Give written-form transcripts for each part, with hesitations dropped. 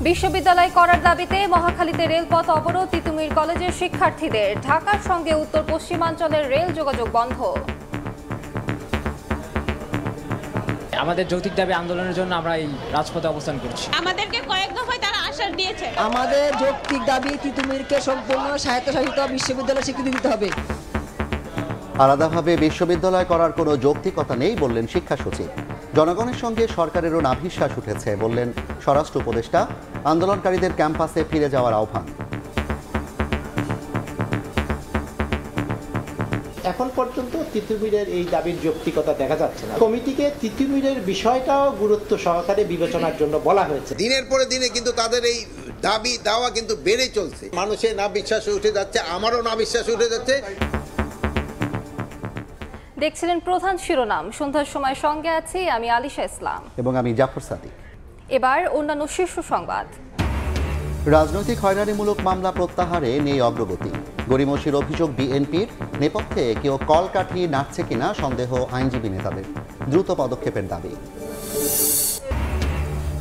বিশ্ববিদ্যালয় করার দাবিতে মহাখালীতে রেলপথ অবরোধ, তিতুমির কলেজের শিক্ষার্থীদের। ঢাকার সঙ্গে উত্তর পশ্চিমাঞ্চলের রেল যোগাযোগ বন্ধ। আমাদের যৌক্তিক দাবি আন্দোলনের জন্য আমরা এই রাজপথে অবস্থান করছি। আমাদেরকে কয়েক দফায় তারা আশ্বাস দিয়েছে। আমাদের যৌক্তিক দাবি তিতুমিরকে সম্পূর্ণ স্বায়ত্তশাসিত বিশ্ববিদ্যালয় স্বীকৃতি দিতে হবে। আলাদাভাবে বিশ্ববিদ্যালয় করার কোনো যৌক্তিকতা নেই বললেন শিক্ষা সচিব। জনগণের সঙ্গে সরকারেরও নাভিশ্বাস উঠেছে বললেন স্বরাষ্ট্র উপদেষ্টা। আন্দোলনকারীদের ক্যাম্পাসে ফিরে যাওয়ার আহ্বান। এখন পর্যন্ত তিতুমিরের এই দাবির যৌক্তিকতা দেখা যাচ্ছে না। কমিটিকে তিতুমিরের বিষয়টাও গুরুত্ব সহকারে বিবেচনার জন্য বলা হয়েছে। দিনের পরে দিনে কিন্তু তাদের এই দাবি দাওয়া কিন্তু বেড়ে চলছে। মানুষের না বিশ্বাস উঠে যাচ্ছে, আমারও না বিশ্বাস উঠে যাচ্ছে। দেখছিলেন প্রধান শিরোনাম। সন্ধ্যার সময় সঙ্গে আছি আমি আলিশা ইসলাম এবং আমি জাফর সাদিক। এবার অন্যান্য শীর্ষ সংবাদ। রাজনৈতিক হয়রানিমূলক মামলা প্রত্যাহারে নেই অগ্রগতি। গড়িমসির অভিযোগ বিএনপির নেপথ্যে কেউ কলকাঠি নাড়ছে কিনা সন্দেহ আইনজীবী নেতাদের। দ্রুত পদক্ষেপের দাবি।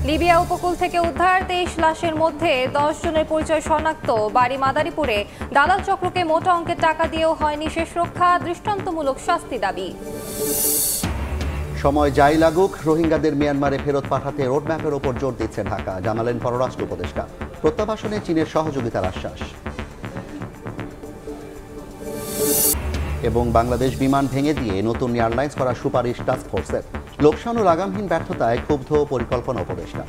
লিবিয়া উপকূল থেকে উদ্ধার 23 লাশের মধ্যে 10 জনের পরিচয় শনাক্ত। বাড়ি মাদারীপুরে দালাল চক্রকে মোটা অঙ্কের টাকা দিয়েও হয়নি শেষ রক্ষা। দৃষ্টান্তমূলক শাস্তি দাবি। সময় যাই লাগুক, রোহিঙ্গাদের মিয়ানমারে ফেরত পাঠাতে রোডম্যাপের ওপর জোর দিচ্ছে ঢাকা, জানালেন পররাষ্ট্র উপদেষ্টা। প্রত্যাবাসনে চীনের সহযোগিতার আশ্বাস। এবং বাংলাদেশ বিমান ভেঙে দিয়ে নতুন এয়ারলাইন্স করার সুপারিশ টাস্ক ফোর্সের। লোকসান ও লাগামহীন ব্যর্থতায় ক্ষুব্ধ পরিকল্পনা উপদেষ্টা।